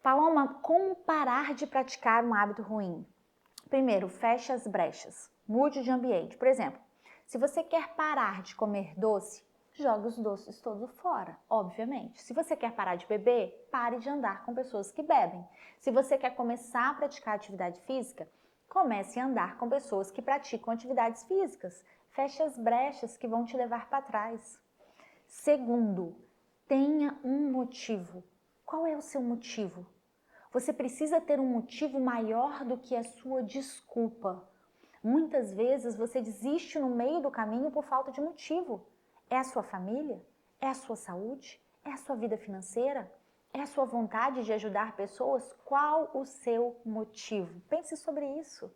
Paloma, como parar de praticar um hábito ruim? Primeiro, feche as brechas, mude de ambiente. Por exemplo, se você quer parar de comer doce, jogue os doces todos fora, obviamente. Se você quer parar de beber, pare de andar com pessoas que bebem. Se você quer começar a praticar atividade física, comece a andar com pessoas que praticam atividades físicas. Feche as brechas que vão te levar para trás. Segundo, tenha um motivo. Qual é o seu motivo? Você precisa ter um motivo maior do que a sua desculpa. Muitas vezes você desiste no meio do caminho por falta de motivo. É a sua família? É a sua saúde? É a sua vida financeira? É a sua vontade de ajudar pessoas? Qual o seu motivo? Pense sobre isso.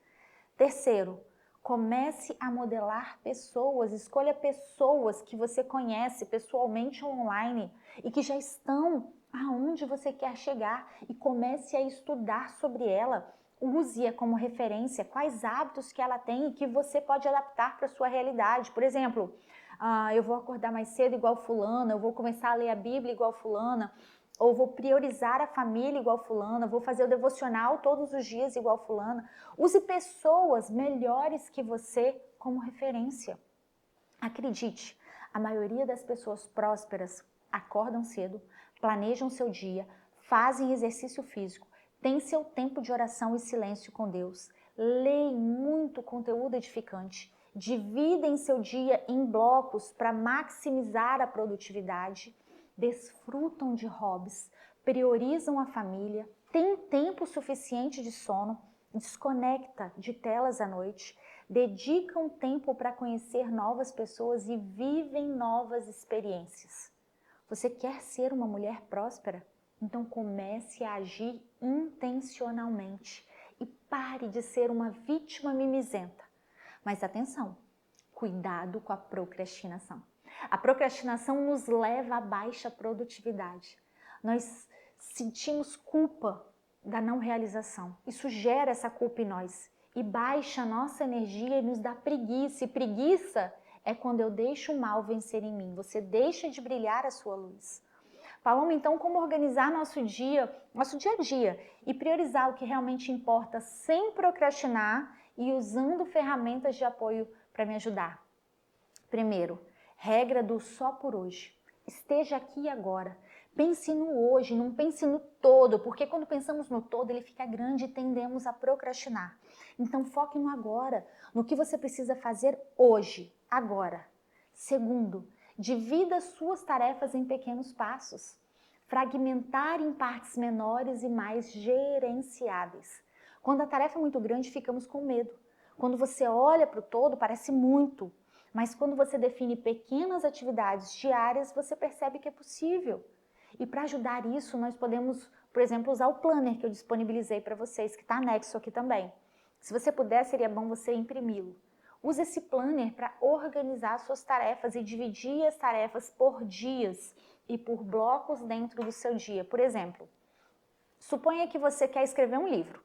Terceiro, comece a modelar pessoas, escolha pessoas que você conhece pessoalmente ou online e que já estão aonde você quer chegar e comece a estudar sobre ela. Use-a como referência, quais hábitos que ela tem e que você pode adaptar para a sua realidade. Por exemplo, eu vou acordar mais cedo igual fulana, eu vou começar a ler a Bíblia igual fulana, ou vou priorizar a família igual fulana, vou fazer o devocional todos os dias igual fulana. Use pessoas melhores que você como referência. Acredite, a maioria das pessoas prósperas acordam cedo, planejam seu dia, fazem exercício físico, têm seu tempo de oração e silêncio com Deus, leem muito conteúdo edificante, dividem seu dia em blocos para maximizar a produtividade, desfrutam de hobbies, priorizam a família, têm tempo suficiente de sono, desconecta de telas à noite, dedicam tempo para conhecer novas pessoas e vivem novas experiências. Você quer ser uma mulher próspera? Então comece a agir intencionalmente e pare de ser uma vítima mimizenta. Mas atenção, cuidado com a procrastinação. A procrastinação nos leva a baixa produtividade. Nós sentimos culpa da não realização. Isso gera essa culpa em nós e baixa a nossa energia e nos dá preguiça. E preguiça é quando eu deixo o mal vencer em mim. Você deixa de brilhar a sua luz. Paloma, então, como organizar nosso dia a dia e priorizar o que realmente importa sem procrastinar e usando ferramentas de apoio para me ajudar? Primeiro, regra do só por hoje. Esteja aqui e agora. Pense no hoje, não pense no todo, porque quando pensamos no todo, ele fica grande e tendemos a procrastinar. Então, foque no agora, no que você precisa fazer hoje, agora. Segundo, divida suas tarefas em pequenos passos. Fragmentar em partes menores e mais gerenciáveis. Quando a tarefa é muito grande, ficamos com medo. Quando você olha para o todo, parece muito. Mas quando você define pequenas atividades diárias, você percebe que é possível. E para ajudar isso, nós podemos, por exemplo, usar o planner que eu disponibilizei para vocês, que está anexo aqui também. Se você puder, seria bom você imprimi-lo. Use esse planner para organizar suas tarefas e dividir as tarefas por dias e por blocos dentro do seu dia. Por exemplo, suponha que você quer escrever um livro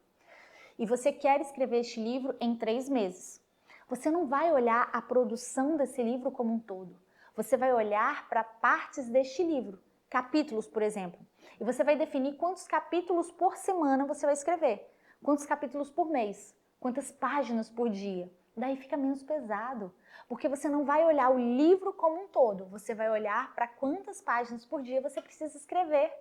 e você quer escrever este livro em 3 meses. Você não vai olhar a produção desse livro como um todo. Você vai olhar para partes deste livro, capítulos, por exemplo. E você vai definir quantos capítulos por semana você vai escrever, quantos capítulos por mês, quantas páginas por dia. Daí fica menos pesado, porque você não vai olhar o livro como um todo, você vai olhar para quantas páginas por dia você precisa escrever.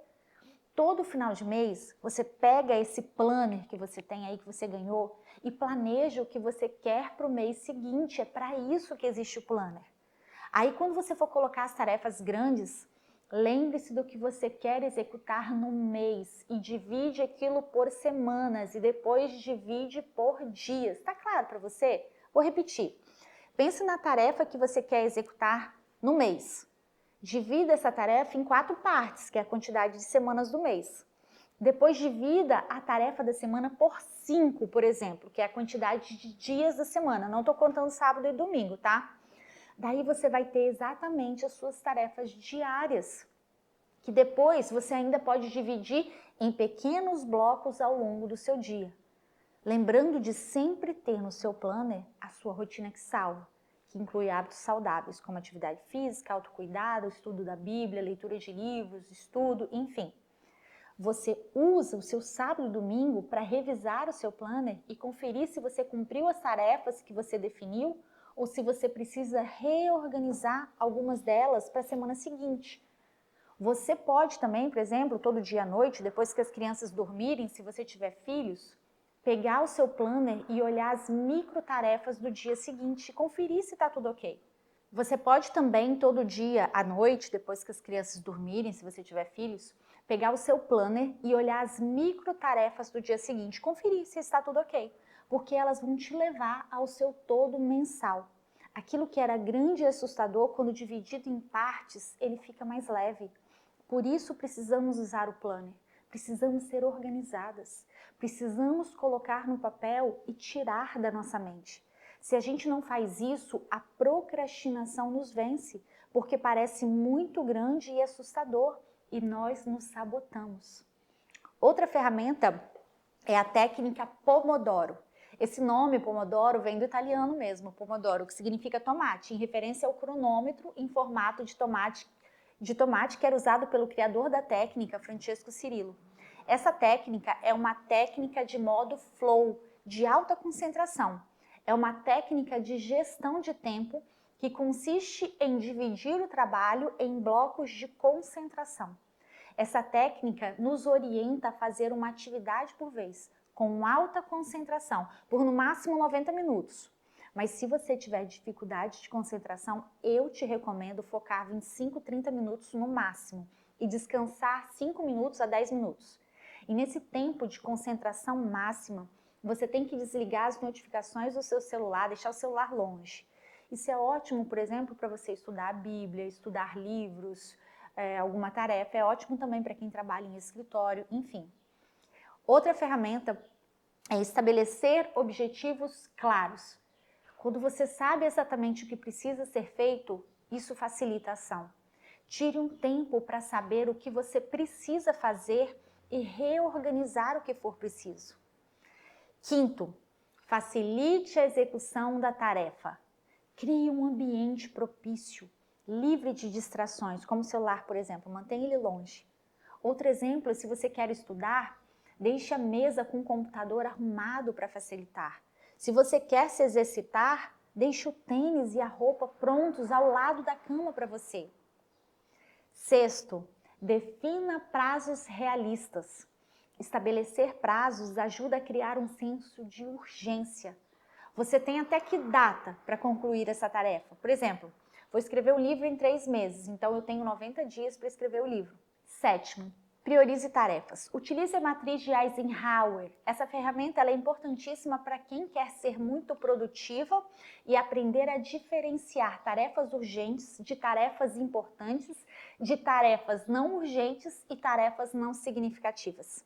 Todo final de mês, você pega esse planner que você tem aí, que você ganhou, e planeja o que você quer para o mês seguinte. É para isso que existe o planner. Aí, quando você for colocar as tarefas grandes, lembre-se do que você quer executar no mês e divide aquilo por semanas e depois divide por dias. Tá claro para você? Vou repetir. Pense na tarefa que você quer executar no mês. Divida essa tarefa em 4 partes, que é a quantidade de semanas do mês. Depois divida a tarefa da semana por 5, por exemplo, que é a quantidade de dias da semana. Não estou contando sábado e domingo, tá? Daí você vai ter exatamente as suas tarefas diárias, que depois você ainda pode dividir em pequenos blocos ao longo do seu dia. Lembrando de sempre ter no seu planner a sua rotina que salva, que inclui hábitos saudáveis, como atividade física, autocuidado, estudo da Bíblia, leitura de livros, estudo, enfim. Você usa o seu sábado e domingo para revisar o seu planner e conferir se você cumpriu as tarefas que você definiu ou se você precisa reorganizar algumas delas para a semana seguinte. Você pode também, por exemplo, todo dia à noite, depois que as crianças dormirem, se você tiver filhos, pegar o seu planner e olhar as micro tarefas do dia seguinte e conferir se está tudo ok. Você pode também, todo dia à noite, depois que as crianças dormirem, se você tiver filhos, pegar o seu planner e olhar as micro tarefas do dia seguinte, conferir se está tudo ok, porque elas vão te levar ao seu todo mensal. Aquilo que era grande e assustador, quando dividido em partes, ele fica mais leve. Por isso precisamos usar o planner, precisamos ser organizadas, precisamos colocar no papel e tirar da nossa mente. Se a gente não faz isso, a procrastinação nos vence, porque parece muito grande e assustador e nós nos sabotamos. Outra ferramenta é a técnica Pomodoro. Esse nome, Pomodoro, vem do italiano mesmo, Pomodoro, que significa tomate, em referência ao cronômetro em formato de tomate que era usado pelo criador da técnica, Francesco Cirillo. Essa técnica é uma técnica de modo flow, de alta concentração. É uma técnica de gestão de tempo que consiste em dividir o trabalho em blocos de concentração. Essa técnica nos orienta a fazer uma atividade por vez, com alta concentração, por no máximo 90 minutos. Mas se você tiver dificuldade de concentração, eu te recomendo focar 25, 30 minutos no máximo e descansar 5 minutos a 10 minutos. E nesse tempo de concentração máxima, você tem que desligar as notificações do seu celular, deixar o celular longe. Isso é ótimo, por exemplo, para você estudar a Bíblia, estudar livros, alguma tarefa. É ótimo também para quem trabalha em escritório, enfim. Outra ferramenta é estabelecer objetivos claros. Quando você sabe exatamente o que precisa ser feito, isso facilita a ação. Tire um tempo para saber o que você precisa fazer e reorganizar o que for preciso. Quinto, facilite a execução da tarefa. Crie um ambiente propício, livre de distrações, como o celular, por exemplo, mantenha ele longe. Outro exemplo, se você quer estudar, deixe a mesa com o computador arrumado para facilitar. Se você quer se exercitar, deixe o tênis e a roupa prontos ao lado da cama para você. Sexto, defina prazos realistas. Estabelecer prazos ajuda a criar um senso de urgência. Você tem até que data para concluir essa tarefa? Por exemplo, vou escrever um livro em 3 meses, então eu tenho 90 dias para escrever o livro. Sétimo, priorize tarefas. Utilize a matriz de Eisenhower. Essa ferramenta ela é importantíssima para quem quer ser muito produtiva e aprender a diferenciar tarefas urgentes de tarefas importantes, de tarefas não urgentes e tarefas não significativas.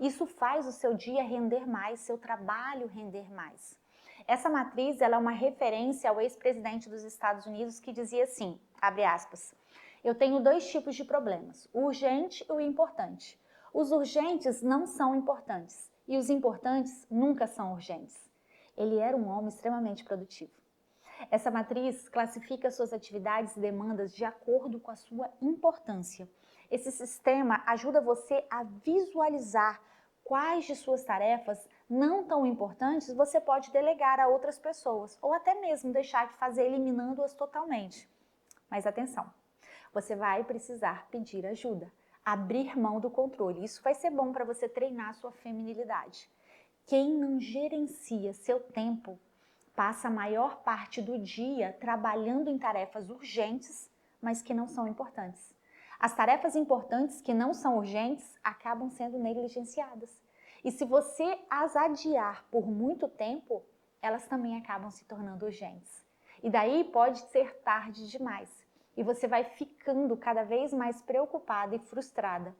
Isso faz o seu dia render mais, seu trabalho render mais. Essa matriz ela é uma referência ao ex-presidente dos Estados Unidos que dizia assim, abre aspas, eu tenho 2 tipos de problemas, o urgente e o importante. Os urgentes não são importantes e os importantes nunca são urgentes. Ele era um homem extremamente produtivo. Essa matriz classifica suas atividades e demandas de acordo com a sua importância. Esse sistema ajuda você a visualizar quais de suas tarefas não tão importantes você pode delegar a outras pessoas ou até mesmo deixar de fazer eliminando-as totalmente. Mas atenção, você vai precisar pedir ajuda, abrir mão do controle. Isso vai ser bom para você treinar a sua feminilidade. Quem não gerencia seu tempo passa a maior parte do dia trabalhando em tarefas urgentes, mas que não são importantes. As tarefas importantes que não são urgentes acabam sendo negligenciadas. E se você as adiar por muito tempo, elas também acabam se tornando urgentes. E daí pode ser tarde demais. E você vai ficando cada vez mais preocupada e frustrada.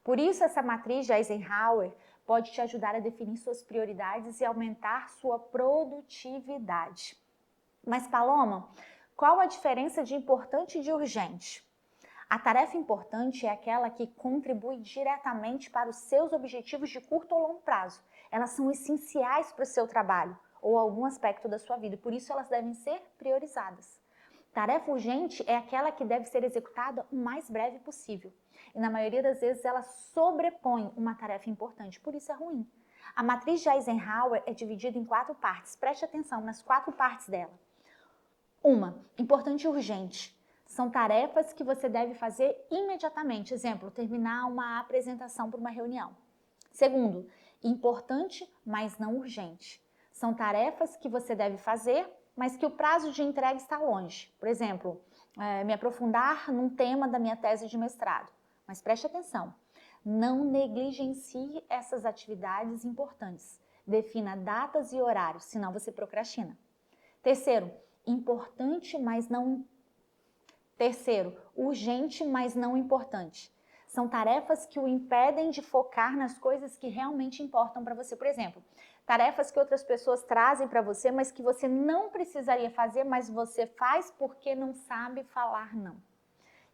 Por isso, essa matriz de Eisenhower pode te ajudar a definir suas prioridades e aumentar sua produtividade. Mas, Paloma, qual a diferença de importante e de urgente? A tarefa importante é aquela que contribui diretamente para os seus objetivos de curto ou longo prazo. Elas são essenciais para o seu trabalho ou algum aspecto da sua vida, por isso elas devem ser priorizadas. Tarefa urgente é aquela que deve ser executada o mais breve possível. E na maioria das vezes ela sobrepõe uma tarefa importante, por isso é ruim. A matriz de Eisenhower é dividida em 4 partes. Preste atenção nas 4 partes dela. 1. Importante e urgente. São tarefas que você deve fazer imediatamente. Exemplo, terminar uma apresentação para uma reunião. 2. Importante, mas não urgente. São tarefas que você deve fazer, mas que o prazo de entrega está longe. Por exemplo, me aprofundar num tema da minha tese de mestrado. Mas preste atenção, não negligencie essas atividades importantes. Defina datas e horários, senão você procrastina. 3. Urgente, mas não importante. São tarefas que o impedem de focar nas coisas que realmente importam para você. Por exemplo, tarefas que outras pessoas trazem para você, mas que você não precisaria fazer, mas você faz porque não sabe falar não.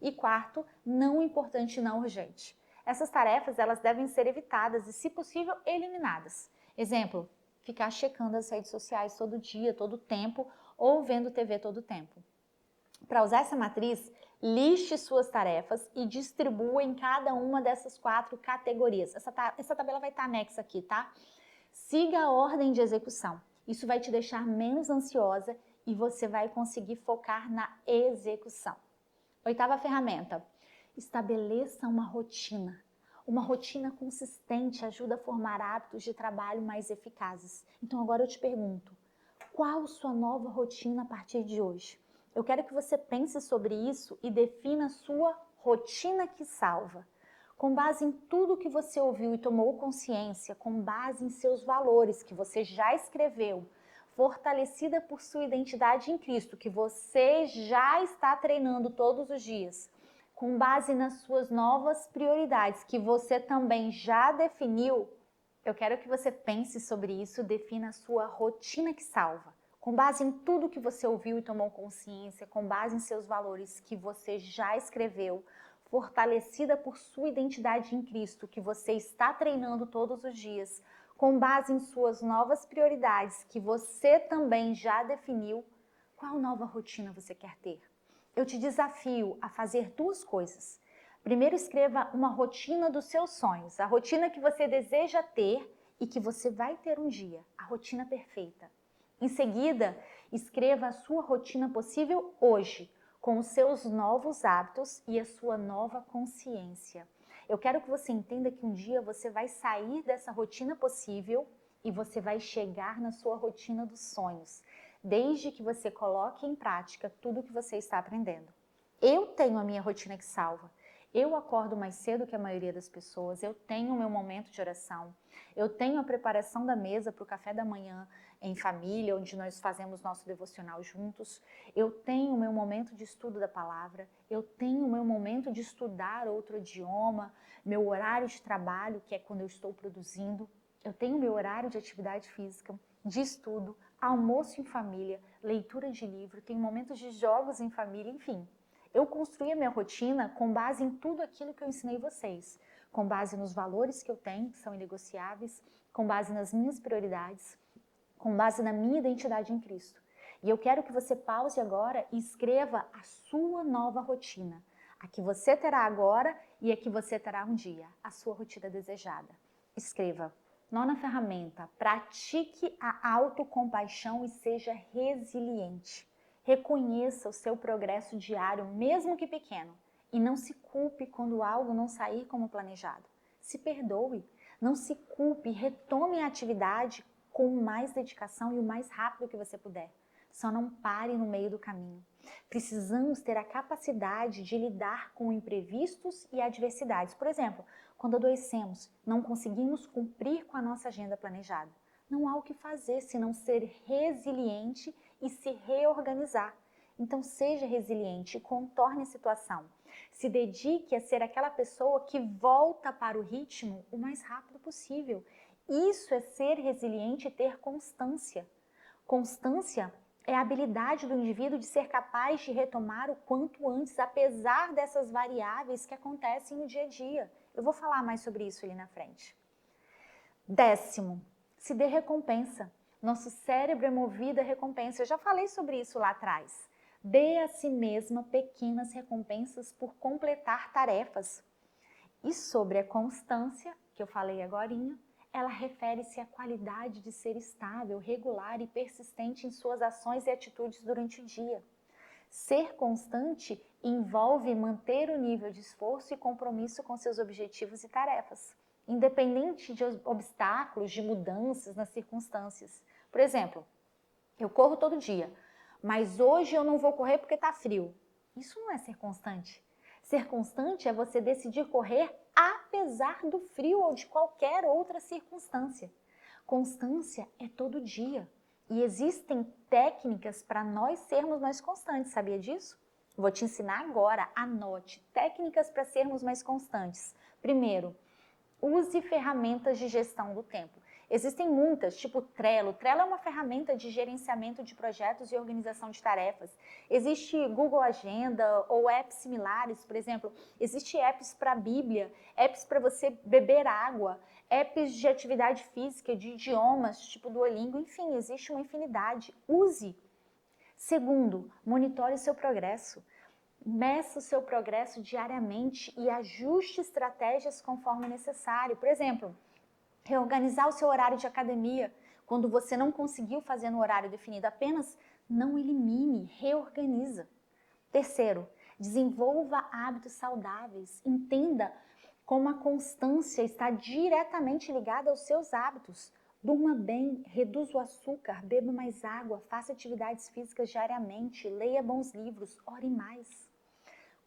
E 4, não importante e não urgente. Essas tarefas elas devem ser evitadas e, se possível, eliminadas. Exemplo, ficar checando as redes sociais todo dia, todo tempo, ou vendo TV todo tempo. Para usar essa matriz, liste suas tarefas e distribua em cada uma dessas 4 categorias. Essa tabela vai estar anexa aqui, tá? Siga a ordem de execução. Isso vai te deixar menos ansiosa e você vai conseguir focar na execução. 8ª ferramenta, estabeleça uma rotina. Uma rotina consistente ajuda a formar hábitos de trabalho mais eficazes. Então agora eu te pergunto, qual sua nova rotina a partir de hoje? Eu quero que você pense sobre isso e defina a sua rotina que salva. Com base em tudo que você ouviu e tomou consciência, com base em seus valores que você já escreveu, fortalecida por sua identidade em Cristo, que você já está treinando todos os dias, com base nas suas novas prioridades, que você também já definiu, eu quero que você pense sobre isso, defina a sua rotina que salva. Com base em tudo que você ouviu e tomou consciência, com base em seus valores que você já escreveu, fortalecida por sua identidade em Cristo, que você está treinando todos os dias, com base em suas novas prioridades que você também já definiu, qual nova rotina você quer ter? Eu te desafio a fazer 2 coisas. Primeiro, escreva uma rotina dos seus sonhos, a rotina que você deseja ter e que você vai ter um dia, a rotina perfeita. Em seguida, escreva a sua rotina possível hoje, com os seus novos hábitos e a sua nova consciência. Eu quero que você entenda que um dia você vai sair dessa rotina possível e você vai chegar na sua rotina dos sonhos, desde que você coloque em prática tudo que você está aprendendo. Eu tenho a minha rotina que salva. Eu acordo mais cedo que a maioria das pessoas, eu tenho o meu momento de oração, eu tenho a preparação da mesa para o café da manhã em família, onde nós fazemos nosso devocional juntos, eu tenho o meu momento de estudo da palavra, eu tenho o meu momento de estudar outro idioma, meu horário de trabalho, que é quando eu estou produzindo, eu tenho o meu horário de atividade física, de estudo, almoço em família, leitura de livro, tenho momentos de jogos em família, enfim. Eu construí a minha rotina com base em tudo aquilo que eu ensinei vocês, com base nos valores que eu tenho, que são inegociáveis, com base nas minhas prioridades, com base na minha identidade em Cristo. E eu quero que você pause agora e escreva a sua nova rotina, a que você terá agora e a que você terá um dia, a sua rotina desejada. Escreva. 9ª ferramenta, pratique a autocompaixão e seja resiliente. Reconheça o seu progresso diário, mesmo que pequeno, e não se culpe quando algo não sair como planejado. Se perdoe, não se culpe, retome a atividade com mais dedicação e o mais rápido que você puder. Só não pare no meio do caminho. Precisamos ter a capacidade de lidar com imprevistos e adversidades. Por exemplo, quando adoecemos, não conseguimos cumprir com a nossa agenda planejada. Não há o que fazer senão ser resiliente e se reorganizar. Então seja resiliente e contorne a situação. Se dedique a ser aquela pessoa que volta para o ritmo o mais rápido possível. Isso é ser resiliente e ter constância. Constância é a habilidade do indivíduo de ser capaz de retomar o quanto antes, apesar dessas variáveis que acontecem no dia a dia. Eu vou falar mais sobre isso ali na frente. 10º, se dê recompensa. Nosso cérebro é movido a recompensa. Eu já falei sobre isso lá atrás. Dê a si mesma pequenas recompensas por completar tarefas. E sobre a constância, que eu falei agorinha, ela refere-se à qualidade de ser estável, regular e persistente em suas ações e atitudes durante o dia. Ser constante envolve manter o nível de esforço e compromisso com seus objetivos e tarefas, independente de obstáculos, de mudanças nas circunstâncias. Por exemplo, eu corro todo dia, mas hoje eu não vou correr porque está frio. Isso não é ser constante. Ser constante é você decidir correr apesar do frio ou de qualquer outra circunstância. Constância é todo dia. E existem técnicas para nós sermos mais constantes, sabia disso? Vou te ensinar agora, anote, técnicas para sermos mais constantes. Primeiro, use ferramentas de gestão do tempo. Existem muitas, tipo Trello. Trello é uma ferramenta de gerenciamento de projetos e organização de tarefas. Existe Google Agenda ou apps similares, por exemplo. Existe apps para Bíblia, apps para você beber água, apps de atividade física, de idiomas, tipo Duolingo. Enfim, existe uma infinidade. Use. Segundo, monitore o seu progresso. Meça o seu progresso diariamente e ajuste estratégias conforme necessário. Por exemplo, reorganizar o seu horário de academia. Quando você não conseguiu fazer no horário definido, apenas não elimine, reorganiza. Terceiro, desenvolva hábitos saudáveis. Entenda como a constância está diretamente ligada aos seus hábitos. Durma bem, reduza o açúcar, beba mais água, faça atividades físicas diariamente, leia bons livros, ore mais.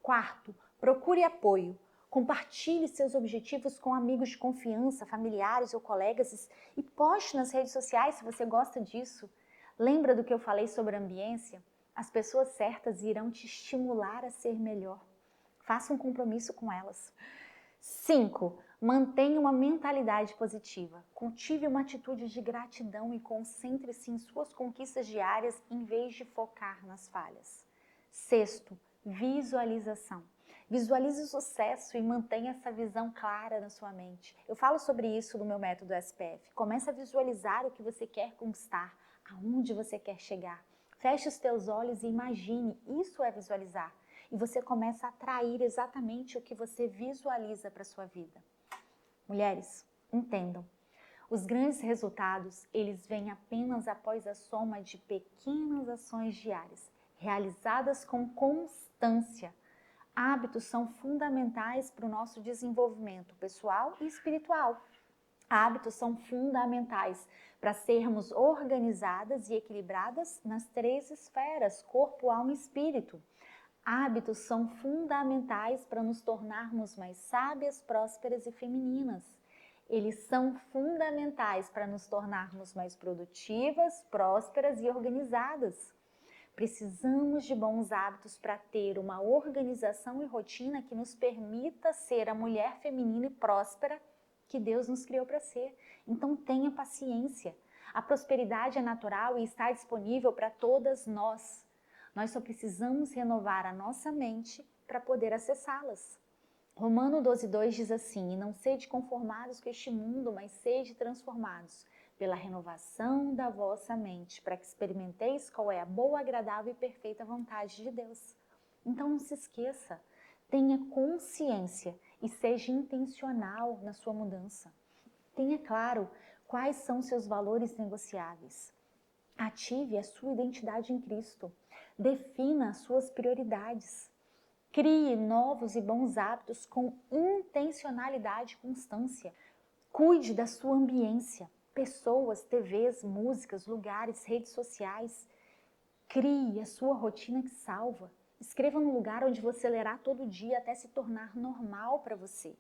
Quarto, procure apoio. Compartilhe seus objetivos com amigos de confiança, familiares ou colegas e poste nas redes sociais se você gosta disso. Lembra do que eu falei sobre a ambiência? As pessoas certas irão te estimular a ser melhor. Faça um compromisso com elas. 5. Mantenha uma mentalidade positiva. Cultive uma atitude de gratidão e concentre-se em suas conquistas diárias em vez de focar nas falhas. 6. Visualização. Visualize o sucesso e mantenha essa visão clara na sua mente. Eu falo sobre isso no meu método SPF. Comece a visualizar o que você quer conquistar, aonde você quer chegar. Feche os teus olhos e imagine. Isso é visualizar. E você começa a atrair exatamente o que você visualiza para a sua vida. Mulheres, entendam. Os grandes resultados, eles vêm apenas após a soma de pequenas ações diárias, realizadas com constância. Hábitos são fundamentais para o nosso desenvolvimento pessoal e espiritual. Hábitos são fundamentais para sermos organizadas e equilibradas nas 3 esferas, corpo, alma e espírito. Hábitos são fundamentais para nos tornarmos mais sábias, prósperas e femininas. Eles são fundamentais para nos tornarmos mais produtivas, prósperas e organizadas. Precisamos de bons hábitos para ter uma organização e rotina que nos permita ser a mulher feminina e próspera que Deus nos criou para ser. Então tenha paciência. A prosperidade é natural e está disponível para todas nós. Nós só precisamos renovar a nossa mente para poder acessá-las. Romano 12,2 diz assim: e não sede conformados com este mundo, mas sede transformados pela renovação da vossa mente, para que experimenteis qual é a boa, agradável e perfeita vontade de Deus. Então não se esqueça, tenha consciência e seja intencional na sua mudança. Tenha claro quais são seus valores negociáveis. Ative a sua identidade em Cristo. Defina as suas prioridades. Crie novos e bons hábitos com intencionalidade e constância. Cuide da sua ambiência. Pessoas, TVs, músicas, lugares, redes sociais. Crie a sua rotina que salva. Escreva num lugar onde você lerá todo dia até se tornar normal para você.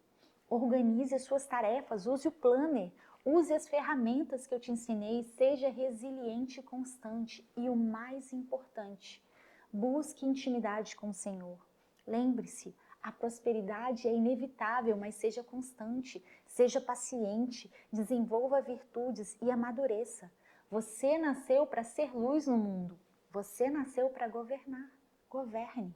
Organize as suas tarefas, use o planner, use as ferramentas que eu te ensinei, seja resiliente e constante. E o mais importante, busque intimidade com o Senhor. Lembre-se, a prosperidade é inevitável, mas seja constante, seja paciente, desenvolva virtudes e amadureça. Você nasceu para ser luz no mundo. Você nasceu para governar. Governe.